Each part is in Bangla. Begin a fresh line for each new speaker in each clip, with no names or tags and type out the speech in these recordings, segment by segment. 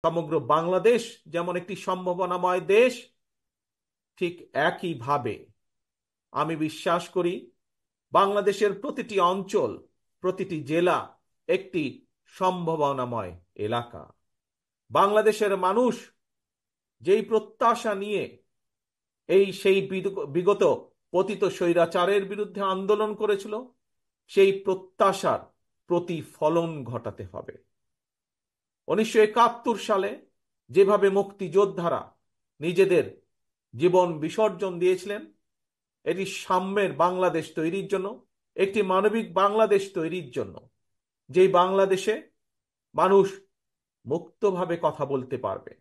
সমগ্র বাংলাদেশ যেমন একটি সম্ভাবনাময় দেশ, ঠিক একইভাবে আমি বিশ্বাস করি বাংলাদেশের প্রতিটি অঞ্চল, প্রতিটি জেলা একটি সম্ভাবনাময় এলাকা। বাংলাদেশের মানুষ যেই প্রত্যাশা নিয়ে সেই বিগত পতিত স্বৈরাচারের বিরুদ্ধে আন্দোলন করেছিল, সেই প্রত্যাশার প্রতিফলন ঘটাতে হবে। 1971 সালে যেভাবে মুক্তিযোদ্ধারা নিজেদের জীবন বিসর্জন দিয়েছিলেন, এটি সাম্যের বাংলাদেশ তৈরির জন্য, একটি মানবিক বাংলাদেশ তৈরির জন্য, যেই বাংলাদেশে মানুষ মুক্তভাবে কথা বলতে পারবে,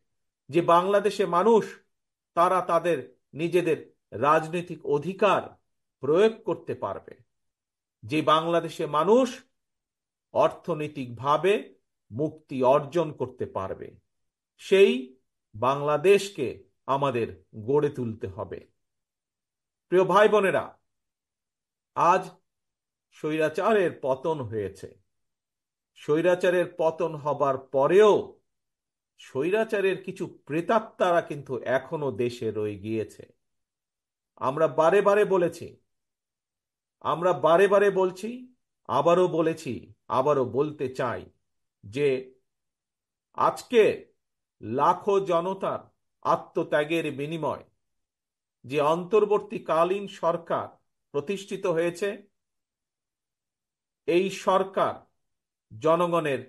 যে বাংলাদেশে মানুষ তারা তাদের নিজেদের রাজনৈতিক অধিকার প্রয়োগ করতে পারবে, যে বাংলাদেশে মানুষ অর্থনৈতিকভাবে মুক্তি অর্জন করতে পারবে, সেই বাংলাদেশকে আমাদের গড়ে তুলতে হবে। প্রিয় ভাই বোনেরা, আজ স্বৈরাচারের পতন হয়েছে। স্বৈরাচারের পতন হবার পরেও স্বৈরাচারের কিছু প্রেতাত্মারা কিন্তু এখনো দেশে রয়ে গিয়েছে। আমরা বারে বারে বলেছি, আমরা বারে বারে বলছি, আবারও বলেছি, আবারও বলতে চাই যে আজকে লাখো জনতার আত্মত্যাগের বিনিময় যে অন্তর্বর্তীকালীন সরকার প্রতিষ্ঠিত হয়েছে, এই সরকার জনগণের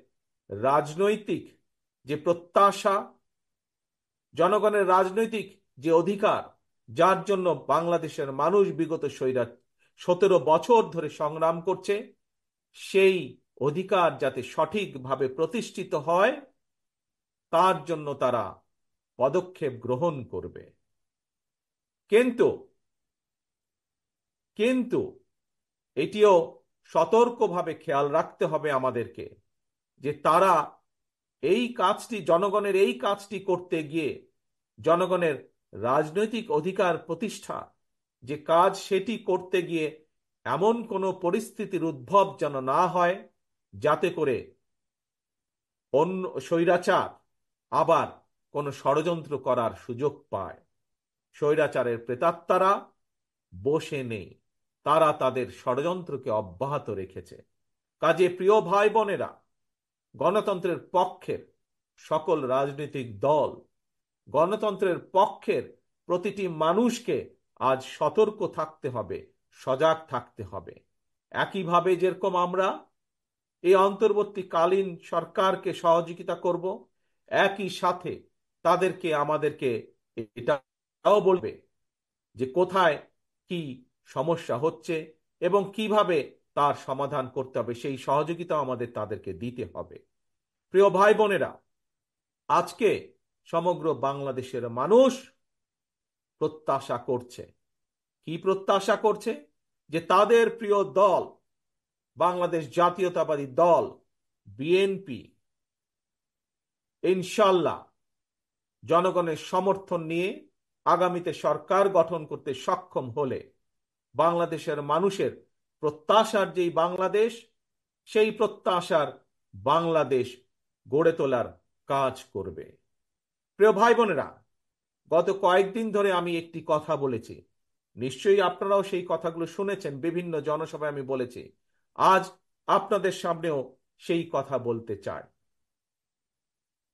রাজনৈতিক যে প্রত্যাশা, জনগণের রাজনৈতিক যে অধিকার, যার জন্য বাংলাদেশের মানুষ বিগত 17 বছর ধরে সংগ্রাম করছে, সেই অধিকার যাতে সঠিকভাবে প্রতিষ্ঠিত হয়, তার জন্য তারা পদক্ষেপ গ্রহণ করবে। কিন্তু কিন্তু এটিও সতর্কভাবে খেয়াল রাখতে হবে আমাদেরকে যে তারা এই কাজটি, জনগণের এই কাজটি করতে গিয়ে, জনগণের রাজনৈতিক অধিকার প্রতিষ্ঠা যে কাজ, সেটি করতে গিয়ে এমন কোনো পরিস্থিতির উদ্ভব যেন না হয় যাতে করে অন্য স্বৈরাচার আবার কোনো ষড়যন্ত্র করার সুযোগ পায়। স্বৈরাচারের প্রেতাত্মারা বসে নেই, তারা তাদের ষড়যন্ত্রকে অব্যাহত রেখেছে। কাজে প্রিয় ভাই বোনেরা, গণতন্ত্রের পক্ষের সকল রাজনৈতিক দল, গণতন্ত্রের পক্ষের প্রতিটি মানুষকে আজ সতর্ক থাকতে হবে, সজাগ থাকতে হবে। একইভাবে যেরকম আমরা এই অন্তর্বর্তীকালীন সরকারকে সহযোগিতা করব, একই সাথে তাদেরকে, আমাদেরকে এটাও বলবে যে কোথায় কি সমস্যা হচ্ছে এবং কিভাবে তার সমাধান করতে হবে, সেই সহযোগিতা আমাদের তাদেরকে দিতে হবে। প্রিয় ভাই বোনেরা, আজকে সমগ্র বাংলাদেশের মানুষ প্রত্যাশা করছে, কি প্রত্যাশা করছে? যে তাদের প্রিয় দল, বাংলাদেশ জাতীয়তাবাদী দল বিএনপি, ইনশাল্লাহ জনগণের সমর্থন নিয়ে আগামীতে সরকার গঠন করতে সক্ষম হলে বাংলাদেশের মানুষের প্রত্যাশার যেই বাংলাদেশ, সেই প্রত্যাশার বাংলাদেশ গড়ে তোলার কাজ করবে। প্রিয় ভাই বোনেরা, গত কয়েকদিন ধরে আমি একটি কথা বলেছি, নিশ্চয়ই আপনারাও সেই কথাগুলো শুনেছেন, বিভিন্ন জনসভায় আমি বলেছি। আজ আপনাদের সামনেও সেই কথা বলতে চাই।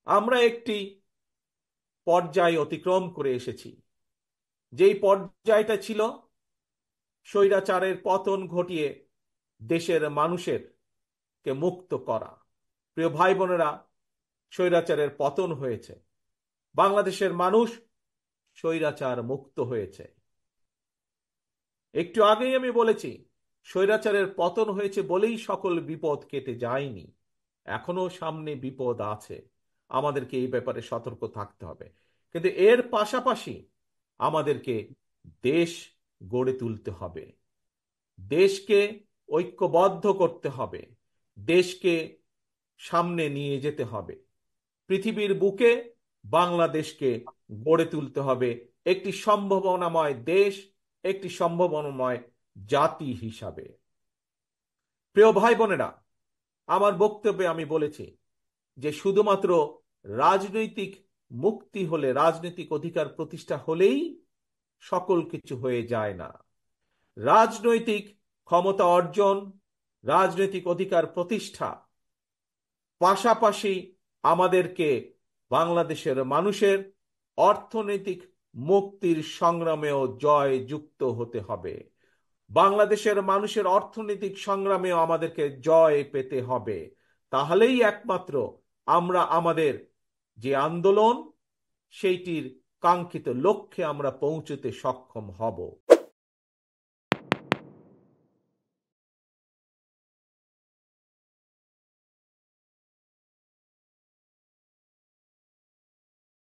আমরা একটি পর্যায় অতিক্রম করে এসেছি, যেই পর্যায়টা ছিল স্বৈরাচারের পতন ঘটিয়ে দেশের মানুষের কে মুক্ত করা। প্রিয় ভাই বোনেরা, স্বৈরাচারের পতন হয়েছে, বাংলাদেশের মানুষ স্বৈরাচার মুক্ত হয়েছে। একটু আগেই আমি বলেছি, স্বৈরাচারের পতন হয়েছে বলেই সকল বিপদ কেটে যায়নি, এখনো সামনে বিপদ আছে, আমাদেরকে এই ব্যাপারে সতর্ক থাকতে হবে। কিন্তু এর পাশাপাশি আমাদেরকে দেশ গড়ে তুলতে হবে, দেশকে ঐক্যবদ্ধ করতে হবে, দেশকে সামনে নিয়ে যেতে হবে। পৃথিবীর বুকে বাংলাদেশকে গড়ে তুলতে হবে একটি সম্ভাবনাময় দেশ, একটি সম্ভাবনাময় জাতি হিসাবে। প্রিয় ভাই বোনেরা, আমার বক্তব্যে আমি বলেছি যে শুধুমাত্র রাজনৈতিক মুক্তি হলে, রাজনৈতিক অধিকার প্রতিষ্ঠা হলেই সকল কিছু হয়ে যায় না। রাজনৈতিক ক্ষমতা অর্জন, রাজনৈতিক অধিকার প্রতিষ্ঠা পাশাপাশি আমাদেরকে বাংলাদেশের মানুষের অর্থনৈতিক মুক্তির সংগ্রামেও জয় যুক্ত হতে হবে। বাংলাদেশের মানুষের অর্থনৈতিক সংগ্রামেও আমাদেরকে জয় পেতে হবে। তাহলেই একমাত্র আমরা আমাদের যে আন্দোলন সেইটির কাঙ্ক্ষিত লক্ষ্যে আমরা পৌঁছতে সক্ষম হব।